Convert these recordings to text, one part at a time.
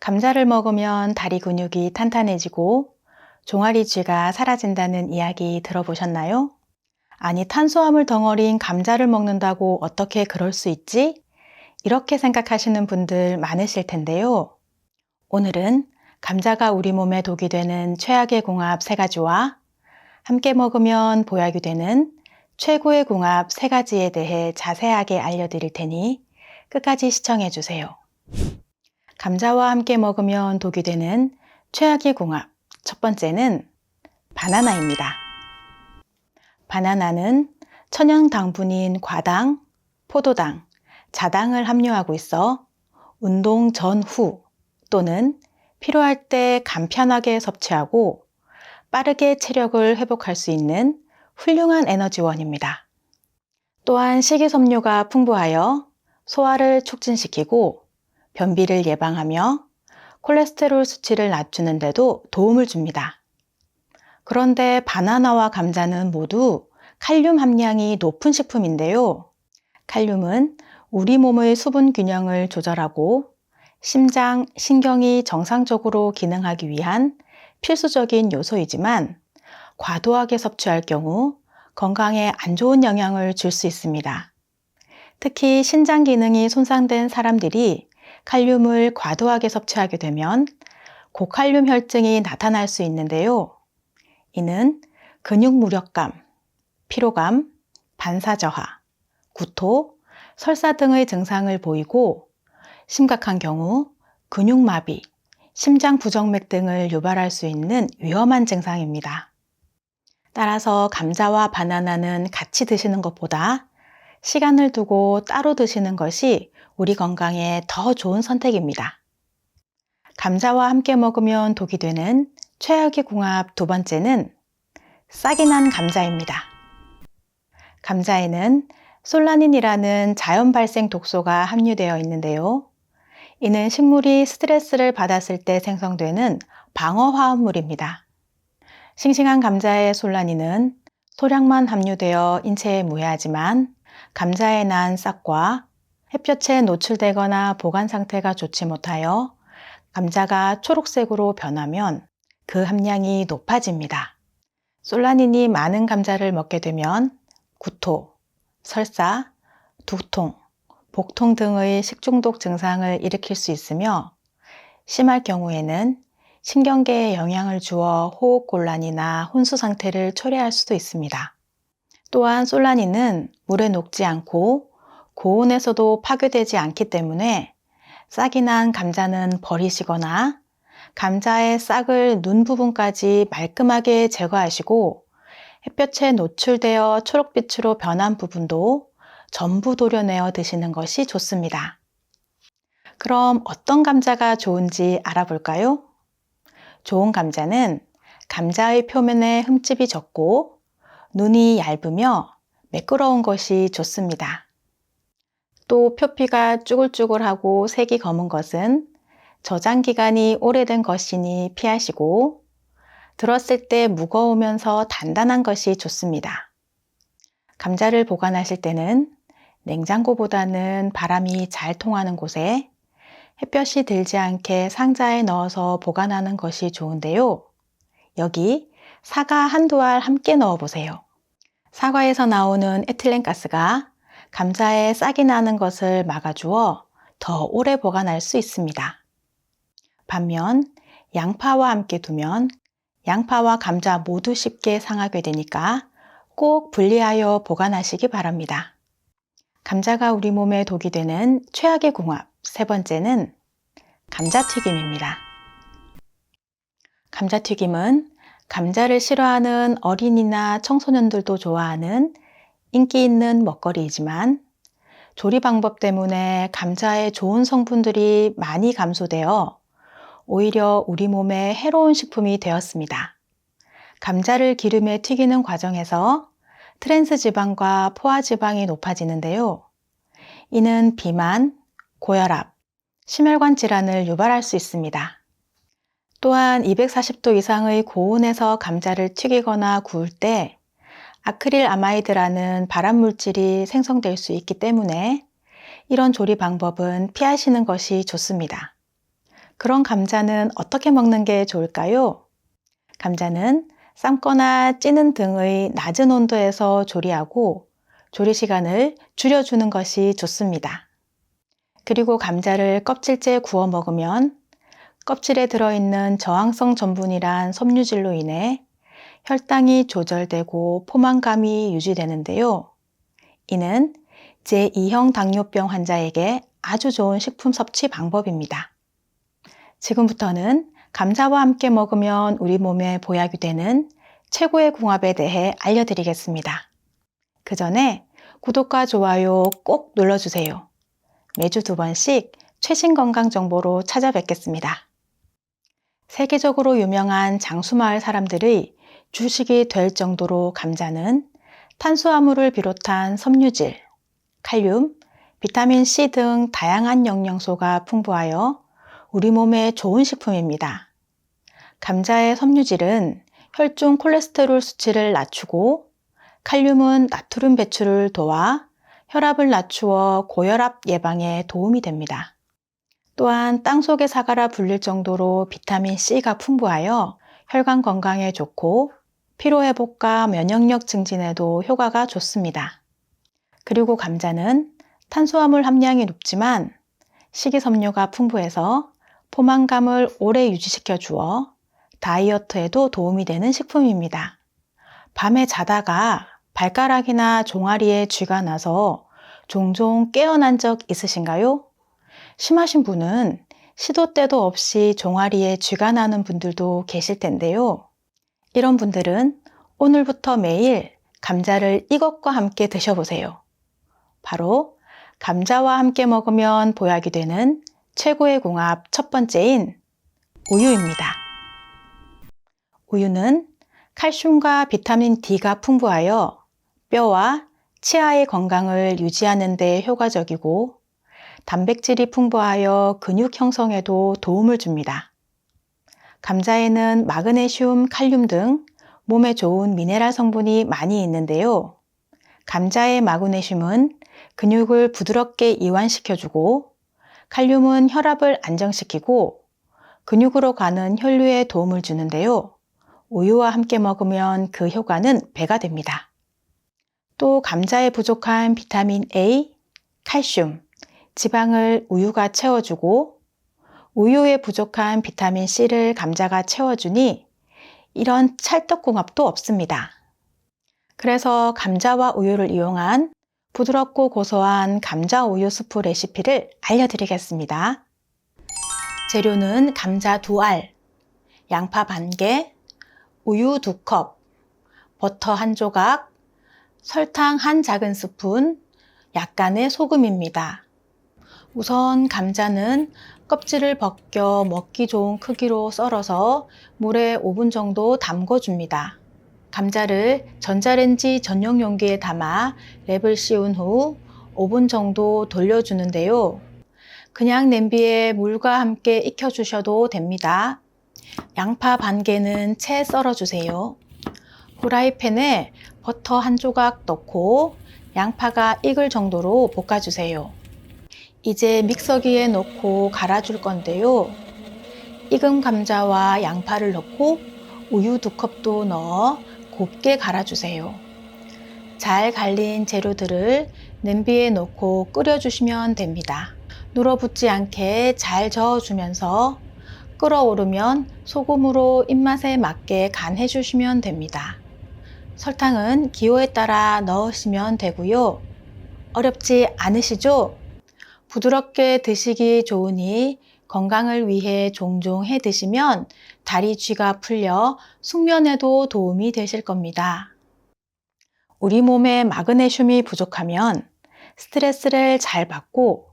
감자를 먹으면 다리 근육이 탄탄해지고 종아리쥐가 사라진다는 이야기 들어보셨나요? 아니, 탄수화물 덩어리인 감자를 먹는다고 어떻게 그럴 수 있지? 이렇게 생각하시는 분들 많으실 텐데요. 오늘은 감자가 우리 몸에 독이 되는 최악의 궁합 3가지와 함께 먹으면 보약이 되는 최고의 궁합 3가지에 대해 자세하게 알려드릴 테니 끝까지 시청해 주세요. 감자와 함께 먹으면 독이 되는 최악의 궁합. 첫 번째는 바나나입니다. 바나나는 천연 당분인 과당, 포도당, 자당을 함유하고 있어 운동 전후 또는 필요할 때 간편하게 섭취하고 빠르게 체력을 회복할 수 있는 훌륭한 에너지원입니다. 또한 식이섬유가 풍부하여 소화를 촉진시키고 변비를 예방하며 콜레스테롤 수치를 낮추는 데도 도움을 줍니다. 그런데 바나나와 감자는 모두 칼륨 함량이 높은 식품인데요. 칼륨은 우리 몸의 수분 균형을 조절하고 심장, 신경이 정상적으로 기능하기 위한 필수적인 요소이지만 과도하게 섭취할 경우 건강에 안 좋은 영향을 줄 수 있습니다. 특히 신장 기능이 손상된 사람들이 칼륨을 과도하게 섭취하게 되면 고칼륨 혈증이 나타날 수 있는데요. 이는 근육 무력감, 피로감, 반사저하, 구토, 설사 등의 증상을 보이고 심각한 경우 근육마비, 심장부정맥 등을 유발할 수 있는 위험한 증상입니다. 따라서 감자와 바나나는 같이 드시는 것보다 시간을 두고 따로 드시는 것이 우리 건강에 더 좋은 선택입니다. 감자와 함께 먹으면 독이 되는 최악의 궁합 2번째는 싹이 난 감자입니다. 감자에는 솔라닌이라는 자연 발생 독소가 함유되어 있는데요. 이는 식물이 스트레스를 받았을 때 생성되는 방어 화합물입니다. 싱싱한 감자의 솔라닌은 소량만 함유되어 인체에 무해하지만 감자에 난 싹과 햇볕에 노출되거나 보관 상태가 좋지 못하여 감자가 초록색으로 변하면 그 함량이 높아집니다. 솔라닌이 많은 감자를 먹게 되면 구토, 설사, 두통, 복통 등의 식중독 증상을 일으킬 수 있으며 심할 경우에는 신경계에 영향을 주어 호흡곤란이나 혼수 상태를 초래할 수도 있습니다. 또한 솔라닌은 물에 녹지 않고 고온에서도 파괴되지 않기 때문에 싹이 난 감자는 버리시거나 감자의 싹을 눈 부분까지 말끔하게 제거하시고 햇볕에 노출되어 초록빛으로 변한 부분도 전부 도려내어 드시는 것이 좋습니다. 그럼 어떤 감자가 좋은지 알아볼까요? 좋은 감자는 감자의 표면에 흠집이 적고 눈이 얇으며 매끄러운 것이 좋습니다. 또 표피가 쭈글쭈글하고 색이 검은 것은 저장 기간이 오래된 것이니 피하시고 들었을 때 무거우면서 단단한 것이 좋습니다. 감자를 보관하실 때는 냉장고보다는 바람이 잘 통하는 곳에 햇볕이 들지 않게 상자에 넣어서 보관하는 것이 좋은데요. 여기 사과 한두 알 함께 넣어보세요. 사과에서 나오는 에틸렌가스가 감자에 싹이 나는 것을 막아주어 더 오래 보관할 수 있습니다. 반면 양파와 함께 두면 양파와 감자 모두 쉽게 상하게 되니까 꼭 분리하여 보관하시기 바랍니다. 감자가 우리 몸에 독이 되는 최악의 궁합 3번째는 감자튀김입니다. 감자튀김은 감자를 싫어하는 어린이나 청소년들도 좋아하는 인기 있는 먹거리이지만 조리 방법 때문에 감자의 좋은 성분들이 많이 감소되어 오히려 우리 몸에 해로운 식품이 되었습니다. 감자를 기름에 튀기는 과정에서 트랜스 지방과 포화 지방이 높아지는데요. 이는 비만, 고혈압, 심혈관 질환을 유발할 수 있습니다. 또한 240도 이상의 고온에서 감자를 튀기거나 구울 때 아크릴 아마이드라는 발암물질이 생성될 수 있기 때문에 이런 조리 방법은 피하시는 것이 좋습니다. 그런 감자는 어떻게 먹는 게 좋을까요? 감자는 삶거나 찌는 등의 낮은 온도에서 조리하고 조리 시간을 줄여주는 것이 좋습니다. 그리고 감자를 껍질째 구워 먹으면 껍질에 들어있는 저항성 전분이란 섬유질로 인해 혈당이 조절되고 포만감이 유지되는데요. 이는 제2형 당뇨병 환자에게 아주 좋은 식품 섭취 방법입니다. 지금부터는 감자와 함께 먹으면 우리 몸에 보약이 되는 최고의 궁합에 대해 알려드리겠습니다. 그 전에 구독과 좋아요 꼭 눌러주세요. 매주 2번씩 최신 건강 정보로 찾아뵙겠습니다. 세계적으로 유명한 장수마을 사람들의 주식이 될 정도로 감자는 탄수화물을 비롯한 섬유질, 칼륨, 비타민C 등 다양한 영양소가 풍부하여 우리 몸에 좋은 식품입니다. 감자의 섬유질은 혈중 콜레스테롤 수치를 낮추고 칼륨은 나트륨 배출을 도와 혈압을 낮추어 고혈압 예방에 도움이 됩니다. 또한 땅속의 사과라 불릴 정도로 비타민C가 풍부하여 혈관 건강에 좋고 피로회복과 면역력 증진에도 효과가 좋습니다. 그리고 감자는 탄수화물 함량이 높지만 식이섬유가 풍부해서 포만감을 오래 유지시켜 주어 다이어트에도 도움이 되는 식품입니다. 밤에 자다가 발가락이나 종아리에 쥐가 나서 종종 깨어난 적 있으신가요? 심하신 분은 시도 때도 없이 종아리에 쥐가 나는 분들도 계실 텐데요. 이런 분들은 오늘부터 매일 감자를 이것과 함께 드셔보세요. 바로 감자와 함께 먹으면 보약이 되는 최고의 궁합 첫 번째인 우유입니다. 우유는 칼슘과 비타민 D가 풍부하여 뼈와 치아의 건강을 유지하는 데 효과적이고 단백질이 풍부하여 근육 형성에도 도움을 줍니다. 감자에는 마그네슘, 칼륨 등 몸에 좋은 미네랄 성분이 많이 있는데요. 감자의 마그네슘은 근육을 부드럽게 이완시켜주고 칼륨은 혈압을 안정시키고 근육으로 가는 혈류에 도움을 주는데요. 우유와 함께 먹으면 그 효과는 배가 됩니다. 또 감자에 부족한 비타민 A, 칼슘, 지방을 우유가 채워주고 우유에 부족한 비타민 C를 감자가 채워주니 이런 찰떡궁합도 없습니다. 그래서 감자와 우유를 이용한 부드럽고 고소한 감자 우유 스프 레시피를 알려드리겠습니다. 재료는 감자 2알, 양파 반 개, 우유 2컵, 버터 1조각, 설탕 1 작은 스푼, 약간의 소금입니다. 우선 감자는 껍질을 벗겨 먹기 좋은 크기로 썰어서 물에 5분 정도 담궈줍니다. 감자를 전자레인지 전용 용기에 담아 랩을 씌운 후 5분 정도 돌려주는데요. 그냥 냄비에 물과 함께 익혀주셔도 됩니다. 양파 반 개는 채 썰어주세요. 후라이팬에 버터 1조각 넣고 양파가 익을 정도로 볶아주세요. 이제 믹서기에 넣고 갈아줄 건데요. 익은 감자와 양파를 넣고 우유 2컵도 넣어 곱게 갈아주세요. 잘 갈린 재료들을 냄비에 넣고 끓여주시면 됩니다. 눌어붙지 않게 잘 저어주면서 끓어오르면 소금으로 입맛에 맞게 간해 주시면 됩니다. 설탕은 기호에 따라 넣으시면 되고요. 어렵지 않으시죠? 부드럽게 드시기 좋으니 건강을 위해 종종 해 드시면 다리 쥐가 풀려 숙면에도 도움이 되실 겁니다. 우리 몸에 마그네슘이 부족하면 스트레스를 잘 받고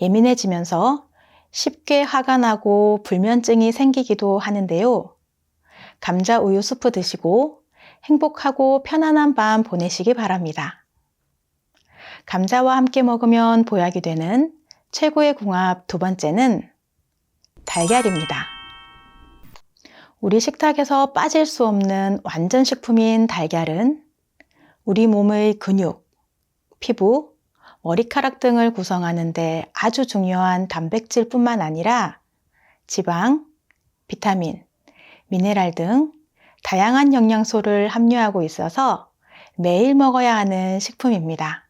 예민해지면서 쉽게 화가 나고 불면증이 생기기도 하는데요. 감자 우유 스프 드시고 행복하고 편안한 밤 보내시기 바랍니다. 감자와 함께 먹으면 보약이 되는 최고의 궁합 2번째는 달걀입니다. 우리 식탁에서 빠질 수 없는 완전 식품인 달걀은 우리 몸의 근육, 피부, 머리카락 등을 구성하는 데 아주 중요한 단백질뿐만 아니라 지방, 비타민, 미네랄 등 다양한 영양소를 함유하고 있어서 매일 먹어야 하는 식품입니다.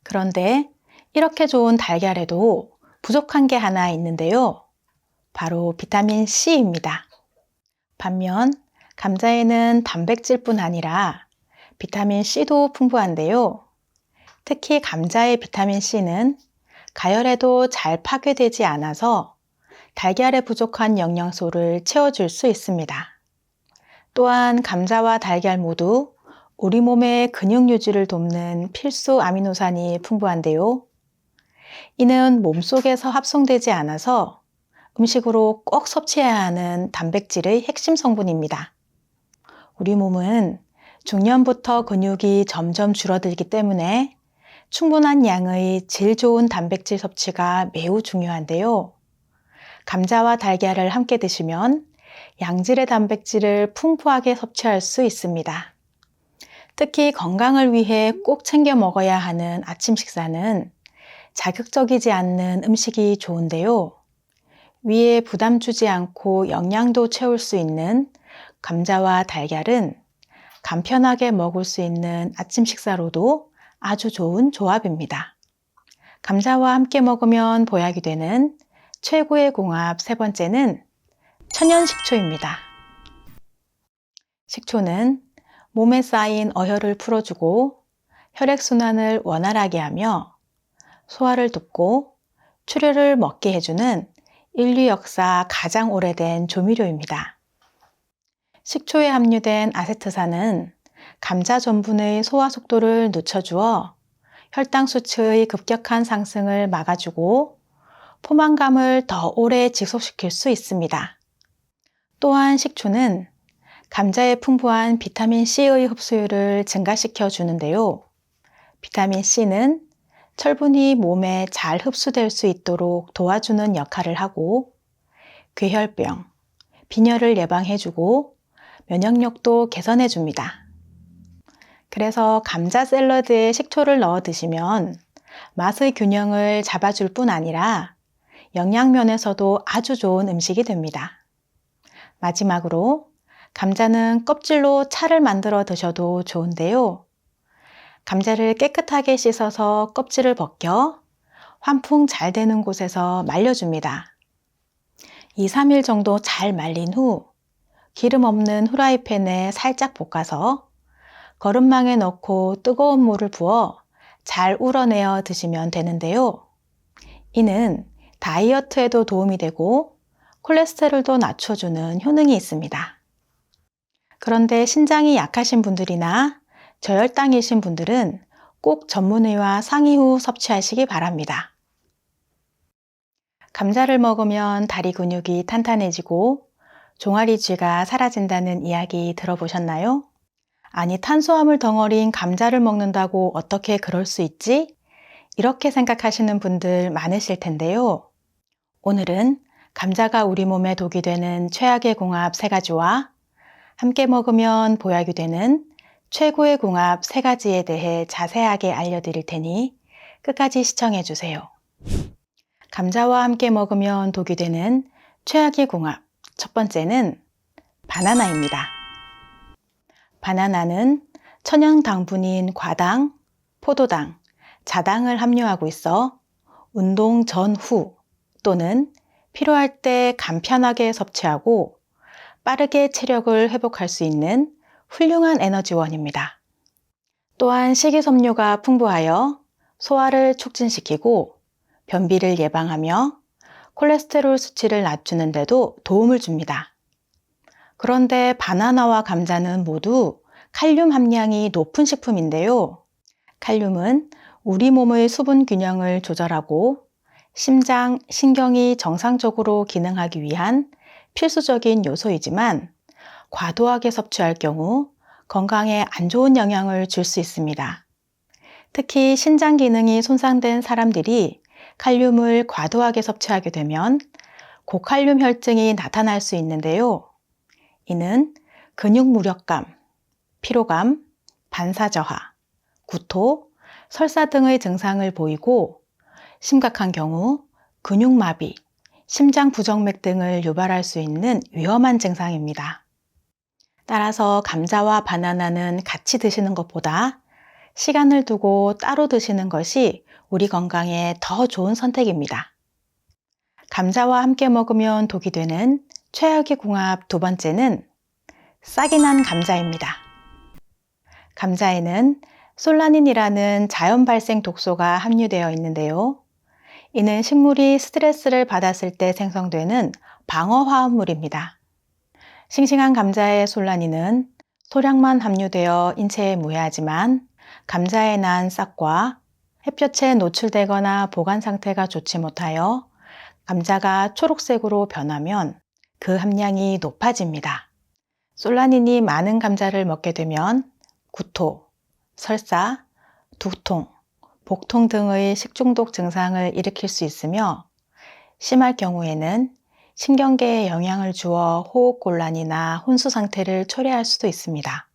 그런데 이렇게 좋은 달걀에도 부족한 게 하나 있는데요. 바로 비타민 C입니다. 반면 감자에는 단백질뿐 아니라 비타민 C도 풍부한데요. 특히 감자의 비타민 C는 가열해도 잘 파괴되지 않아서 달걀에 부족한 영양소를 채워줄 수 있습니다. 또한 감자와 달걀 모두 우리 몸의 근육 유지를 돕는 필수 아미노산이 풍부한데요. 이는 몸속에서 합성되지 않아서 음식으로 꼭 섭취해야 하는 단백질의 핵심 성분입니다. 우리 몸은 중년부터 근육이 점점 줄어들기 때문에 충분한 양의 질 좋은 단백질 섭취가 매우 중요한데요. 감자와 달걀을 함께 드시면 양질의 단백질을 풍부하게 섭취할 수 있습니다. 특히 건강을 위해 꼭 챙겨 먹어야 하는 아침 식사는 자극적이지 않는 음식이 좋은데요. 위에 부담 주지 않고 영양도 채울 수 있는 감자와 달걀은 간편하게 먹을 수 있는 아침 식사로도 아주 좋은 조합입니다. 감자와 함께 먹으면 보약이 되는 최고의 궁합 세 번째는 천연 식초입니다. 식초는 몸에 쌓인 어혈을 풀어주고 혈액순환을 원활하게 하며 소화를 돕고 출혈을 먹게 해주는 인류 역사 가장 오래된 조미료입니다. 식초에 함유된 아세트산은 감자 전분의 소화 속도를 늦춰주어 혈당 수치의 급격한 상승을 막아주고 포만감을 더 오래 지속시킬 수 있습니다. 또한 식초는 감자의 풍부한 비타민 C의 흡수율을 증가시켜 주는데요. 비타민 C는 철분이 몸에 잘 흡수될 수 있도록 도와주는 역할을 하고 괴혈병, 빈혈을 예방해주고 면역력도 개선해줍니다. 그래서 감자 샐러드에 식초를 넣어 드시면 맛의 균형을 잡아줄 뿐 아니라 영양면에서도 아주 좋은 음식이 됩니다. 마지막으로 감자는 껍질로 차를 만들어 드셔도 좋은데요. 감자를 깨끗하게 씻어서 껍질을 벗겨 환풍 잘 되는 곳에서 말려줍니다. 2, 3일 정도 잘 말린 후 기름 없는 후라이팬에 살짝 볶아서 거름망에 넣고 뜨거운 물을 부어 잘 우러내어 드시면 되는데요. 이는 다이어트에도 도움이 되고 콜레스테롤도 낮춰주는 효능이 있습니다. 그런데 신장이 약하신 분들이나 저혈당이신 분들은 꼭 전문의와 상의 후 섭취하시기 바랍니다. 감자를 먹으면 다리 근육이 탄탄해지고 종아리 쥐가 사라진다는 이야기 들어보셨나요? 아니, 탄수화물 덩어리인 감자를 먹는다고 어떻게 그럴 수 있지? 이렇게 생각하시는 분들 많으실 텐데요. 오늘은 감자가 우리 몸에 독이 되는 최악의 궁합 3가지와 함께 먹으면 보약이 되는 최고의 궁합 3가지에 대해 자세하게 알려드릴 테니 끝까지 시청해 주세요. 감자와 함께 먹으면 독이 되는 최악의 궁합 첫 번째는 바나나입니다. 바나나는 천연 당분인 과당, 포도당, 자당을 함유하고 있어 운동 전후 또는 필요할 때 간편하게 섭취하고 빠르게 체력을 회복할 수 있는 훌륭한 에너지원입니다. 또한 식이섬유가 풍부하여 소화를 촉진시키고 변비를 예방하며 콜레스테롤 수치를 낮추는 데도 도움을 줍니다. 그런데 바나나와 감자는 모두 칼륨 함량이 높은 식품인데요. 칼륨은 우리 몸의 수분 균형을 조절하고 심장, 신경이 정상적으로 기능하기 위한 필수적인 요소이지만 과도하게 섭취할 경우 건강에 안 좋은 영향을 줄 수 있습니다. 특히 신장 기능이 손상된 사람들이 칼륨을 과도하게 섭취하게 되면 고칼륨 혈증이 나타날 수 있는데요. 이는 근육 무력감, 피로감, 반사저하, 구토, 설사 등의 증상을 보이고 심각한 경우 근육마비, 심장 부정맥 등을 유발할 수 있는 위험한 증상입니다. 따라서 감자와 바나나는 같이 드시는 것보다 시간을 두고 따로 드시는 것이 우리 건강에 더 좋은 선택입니다. 감자와 함께 먹으면 독이 되는 최악의 궁합 두 번째는 싹이 난 감자입니다. 감자에는 솔라닌이라는 자연 발생 독소가 함유되어 있는데요. 이는 식물이 스트레스를 받았을 때 생성되는 방어 화합물입니다. 싱싱한 감자의 솔라닌은 소량만 함유되어 인체에 무해하지만 감자에 난 싹과 햇볕에 노출되거나 보관 상태가 좋지 못하여 감자가 초록색으로 변하면 그 함량이 높아집니다. 솔라닌이 많은 감자를 먹게 되면 구토, 설사, 두통, 복통 등의 식중독 증상을 일으킬 수 있으며 심할 경우에는 신경계에 영향을 주어 호흡곤란이나 혼수 상태를 초래할 수도 있습니다.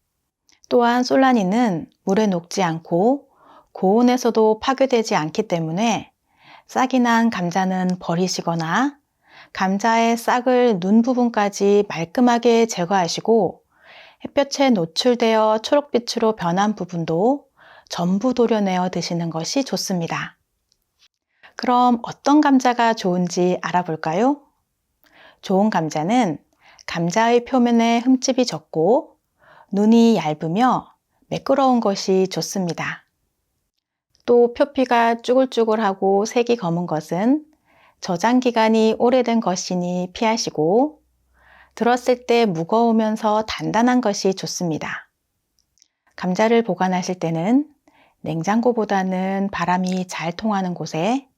또한 솔라닌은 물에 녹지 않고 고온에서도 파괴되지 않기 때문에 싹이 난 감자는 버리시거나 감자의 싹을 눈 부분까지 말끔하게 제거하시고 햇볕에 노출되어 초록빛으로 변한 부분도 전부 도려내어 드시는 것이 좋습니다. 그럼 어떤 감자가 좋은지 알아볼까요? 좋은 감자는 감자의 표면에 흠집이 적고 눈이 얇으며 매끄러운 것이 좋습니다. 또 표피가 쭈글쭈글하고 색이 검은 것은 저장 기간이 오래된 것이니 피하시고 들었을 때 무거우면서 단단한 것이 좋습니다. 감자를 보관하실 때는 냉장고보다는 바람이 잘 통하는 곳에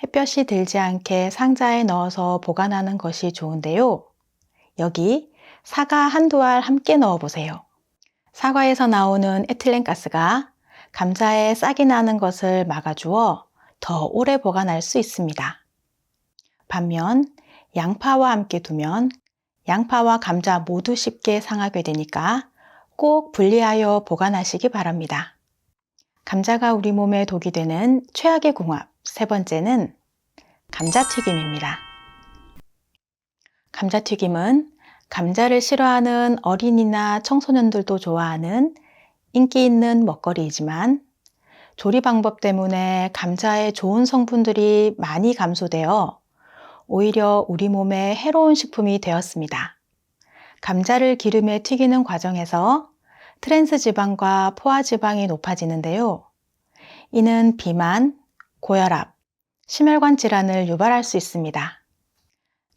햇볕이 들지 않게 상자에 넣어서 보관하는 것이 좋은데요. 여기 사과 한두 알 함께 넣어보세요. 사과에서 나오는 에틸렌가스가 감자에 싹이 나는 것을 막아주어 더 오래 보관할 수 있습니다. 반면 양파와 함께 두면 양파와 감자 모두 쉽게 상하게 되니까 꼭 분리하여 보관하시기 바랍니다. 감자가 우리 몸에 독이 되는 최악의 궁합 세 번째는 감자튀김입니다. 감자튀김은 감자를 싫어하는 어린이나 청소년들도 좋아하는 인기 있는 먹거리이지만 조리 방법 때문에 감자의 좋은 성분들이 많이 감소되어 오히려 우리 몸에 해로운 식품이 되었습니다. 감자를 기름에 튀기는 과정에서 트랜스 지방과 포화 지방이 높아지는데요. 이는 비만, 고혈압, 심혈관 질환을 유발할 수 있습니다.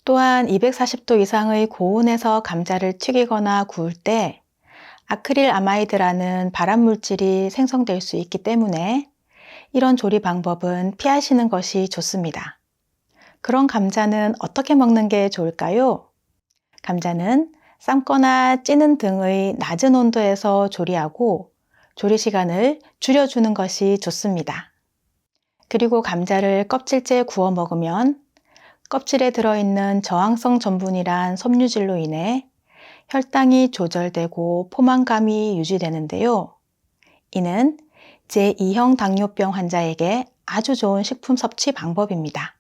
또한 240도 이상의 고온에서 감자를 튀기거나 구울 때 아크릴 아마이드라는 발암물질이 생성될 수 있기 때문에 이런 조리 방법은 피하시는 것이 좋습니다. 그런 감자는 어떻게 먹는 게 좋을까요? 감자는 삶거나 찌는 등의 낮은 온도에서 조리하고 조리 시간을 줄여주는 것이 좋습니다. 그리고 감자를 껍질째 구워 먹으면 껍질에 들어있는 저항성 전분이란 섬유질로 인해 혈당이 조절되고 포만감이 유지되는데요. 이는 제2형 당뇨병 환자에게 아주 좋은 식품 섭취 방법입니다.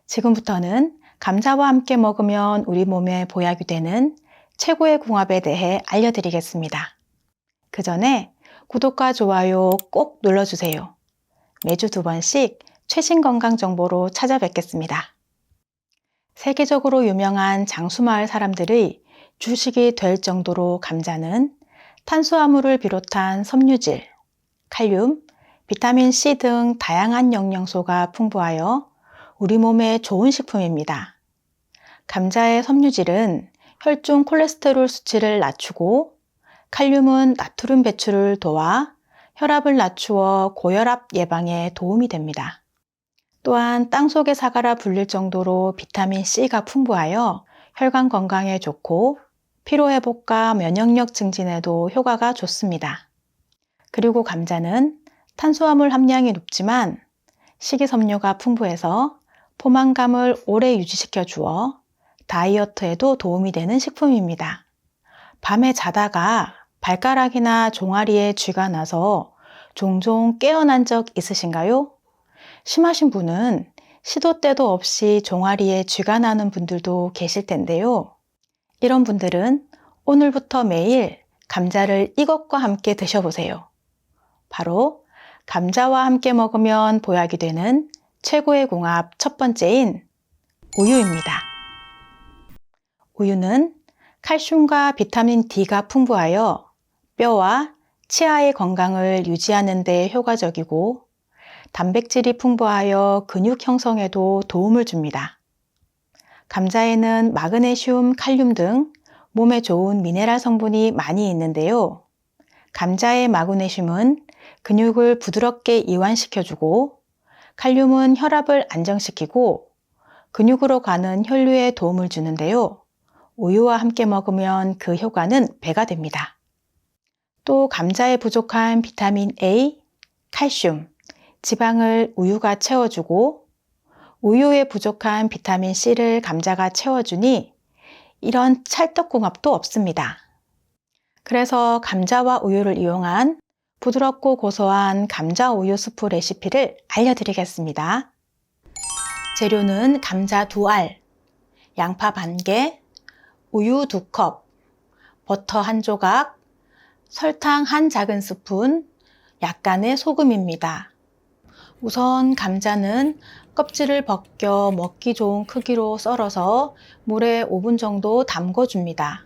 지금부터는 감자와 함께 먹으면 우리 몸에 보약이 되는 최고의 궁합에 대해 알려드리겠습니다. 그 전에 구독과 좋아요 꼭 눌러주세요. 매주 2번씩 최신 건강 정보로 찾아뵙겠습니다. 세계적으로 유명한 장수마을 사람들의 주식이 될 정도로 감자는 탄수화물을 비롯한 섬유질, 칼륨, 비타민C 등 다양한 영양소가 풍부하여 우리 몸에 좋은 식품입니다. 감자의 섬유질은 혈중 콜레스테롤 수치를 낮추고 칼륨은 나트륨 배출을 도와 혈압을 낮추어 고혈압 예방에 도움이 됩니다. 또한 땅속의 사과라 불릴 정도로 비타민C가 풍부하여 혈관 건강에 좋고 피로회복과 면역력 증진에도 효과가 좋습니다. 그리고 감자는 탄수화물 함량이 높지만 식이섬유가 풍부해서 포만감을 오래 유지시켜 주어 다이어트에도 도움이 되는 식품입니다. 밤에 자다가 발가락이나 종아리에 쥐가 나서 종종 깨어난 적 있으신가요? 심하신 분은 시도 때도 없이 종아리에 쥐가 나는 분들도 계실 텐데요. 이런 분들은 오늘부터 매일 감자를 이것과 함께 드셔보세요. 바로 감자와 함께 먹으면 보약이 되는 최고의 궁합 첫 번째인 우유입니다. 우유는 칼슘과 비타민 D가 풍부하여 뼈와 치아의 건강을 유지하는 데 효과적이고 단백질이 풍부하여 근육 형성에도 도움을 줍니다. 감자에는 마그네슘, 칼륨 등 몸에 좋은 미네랄 성분이 많이 있는데요. 감자의 마그네슘은 근육을 부드럽게 이완시켜주고 칼륨은 혈압을 안정시키고 근육으로 가는 혈류에 도움을 주는데요. 우유와 함께 먹으면 그 효과는 배가 됩니다. 또 감자에 부족한 비타민 A, 칼슘, 지방을 우유가 채워주고 우유에 부족한 비타민 C를 감자가 채워주니 이런 찰떡궁합도 없습니다. 그래서 감자와 우유를 이용한 부드럽고 고소한 감자 우유 스프 레시피를 알려드리겠습니다. 재료는 감자 2알, 양파 반 개, 우유 2컵, 버터 1조각, 설탕 1 작은 스푼, 약간의 소금입니다. 우선 감자는 껍질을 벗겨 먹기 좋은 크기로 썰어서 물에 5분 정도 담궈줍니다.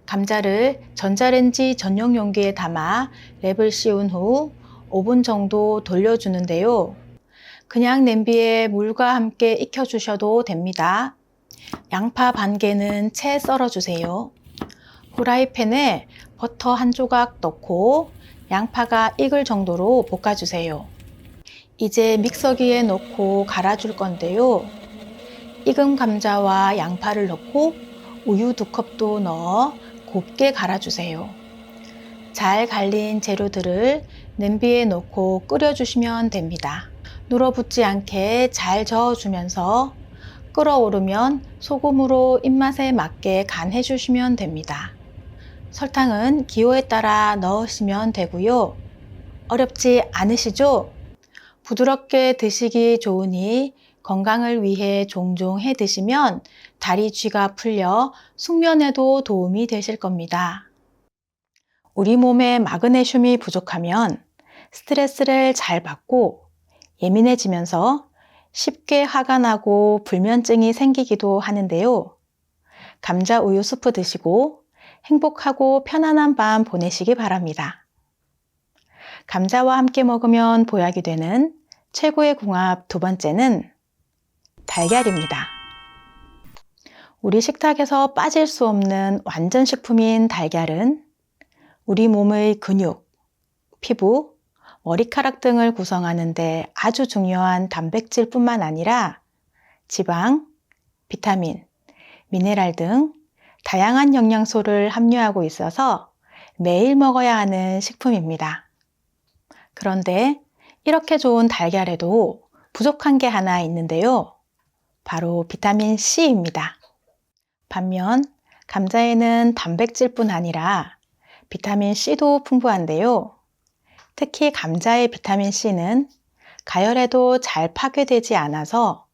감자를 전자레인지 전용 용기에 담아 랩을 씌운 후 5분 정도 돌려주는데요. 그냥 냄비에 물과 함께 익혀주셔도 됩니다. 양파 반 개는 채 썰어주세요. 후라이팬에 버터 1조각 넣고 양파가 익을 정도로 볶아주세요. 이제 믹서기에 넣고 갈아줄 건데요. 익은 감자와 양파를 넣고 우유 2컵도 넣어 곱게 갈아주세요. 잘 갈린 재료들을 냄비에 넣고 끓여주시면 됩니다. 눌어붙지 않게 잘 저어주면서 끓어오르면 소금으로 입맛에 맞게 간해 주시면 됩니다. 설탕은 기호에 따라 넣으시면 되고요. 어렵지 않으시죠? 부드럽게 드시기 좋으니 건강을 위해 종종 해 드시면 다리 쥐가 풀려 숙면에도 도움이 되실 겁니다. 우리 몸에 마그네슘이 부족하면 스트레스를 잘 받고 예민해지면서 쉽게 화가 나고 불면증이 생기기도 하는데요. 감자 우유 스프 드시고 행복하고 편안한 밤 보내시기 바랍니다. 감자와 함께 먹으면 보약이 되는 최고의 궁합 두 번째는 달걀입니다. 우리 식탁에서 빠질 수 없는 완전 식품인 달걀은 우리 몸의 근육, 피부, 머리카락 등을 구성하는 데 아주 중요한 단백질뿐만 아니라 지방, 비타민, 미네랄 등 다양한 영양소를 함유하고 있어서 매일 먹어야 하는 식품입니다. 그런데 이렇게 좋은 달걀에도 부족한 게 하나 있는데요. 바로 비타민 C입니다. 반면 감자에는 단백질뿐 아니라 비타민 C도 풍부한데요. 특히 감자의 비타민 C는 가열해도 잘 파괴되지 않아서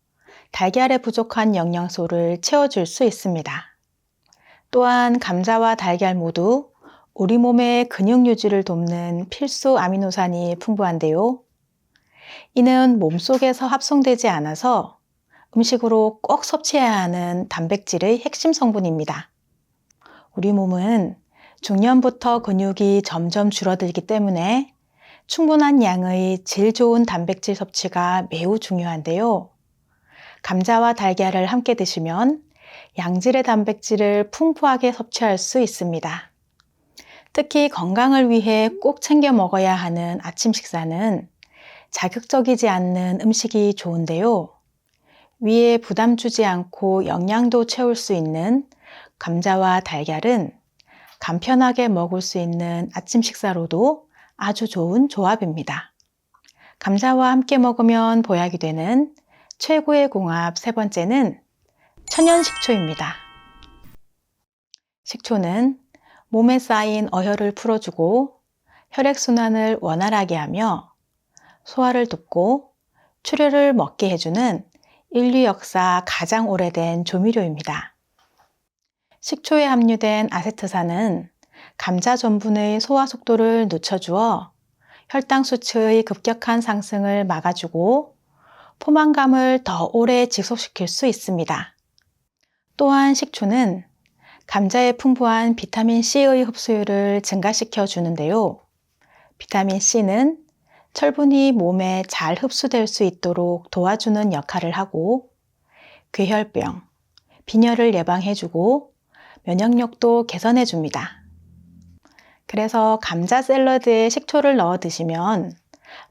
달걀에 부족한 영양소를 채워줄 수 있습니다. 또한 감자와 달걀 모두 우리 몸의 근육 유지를 돕는 필수 아미노산이 풍부한데요. 이는 몸속에서 합성되지 않아서 음식으로 꼭 섭취해야 하는 단백질의 핵심 성분입니다. 우리 몸은 중년부터 근육이 점점 줄어들기 때문에 충분한 양의 질 좋은 단백질 섭취가 매우 중요한데요. 감자와 달걀을 함께 드시면 양질의 단백질을 풍부하게 섭취할 수 있습니다. 특히 건강을 위해 꼭 챙겨 먹어야 하는 아침 식사는 자극적이지 않는 음식이 좋은데요. 위에 부담 주지 않고 영양도 채울 수 있는 감자와 달걀은 간편하게 먹을 수 있는 아침 식사로도 아주 좋은 조합입니다. 감자와 함께 먹으면 보약이 되는 최고의 궁합 세 번째는 천연 식초입니다. 식초는 몸에 쌓인 어혈을 풀어주고 혈액순환을 원활하게 하며 소화를 돕고 출혈을 먹게 해주는 인류 역사 가장 오래된 조미료입니다. 식초에 함유된 아세트산은 감자 전분의 소화 속도를 늦춰주어 혈당 수치의 급격한 상승을 막아주고 포만감을 더 오래 지속시킬 수 있습니다. 또한 식초는 감자의 풍부한 비타민 C의 흡수율을 증가시켜 주는데요. 비타민 C는 철분이 몸에 잘 흡수될 수 있도록 도와주는 역할을 하고 괴혈병, 빈혈을 예방해주고 면역력도 개선해줍니다. 그래서 감자 샐러드에 식초를 넣어 드시면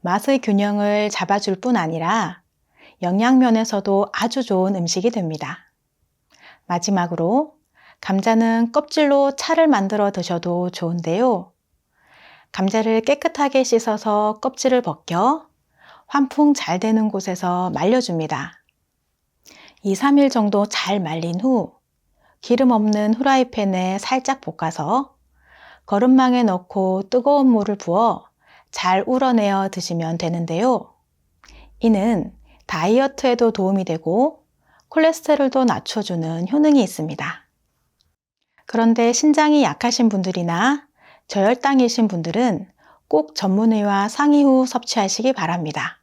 맛의 균형을 잡아줄 뿐 아니라 영양면에서도 아주 좋은 음식이 됩니다. 마지막으로 감자는 껍질로 차를 만들어 드셔도 좋은데요. 감자를 깨끗하게 씻어서 껍질을 벗겨 환풍 잘 되는 곳에서 말려줍니다. 2, 3일 정도 잘 말린 후 기름 없는 후라이팬에 살짝 볶아서 거름망에 넣고 뜨거운 물을 부어 잘 우러내어 드시면 되는데요. 이는 다이어트에도 도움이 되고 콜레스테롤도 낮춰주는 효능이 있습니다. 그런데 신장이 약하신 분들이나 저혈당이신 분들은 꼭 전문의와 상의 후 섭취하시기 바랍니다.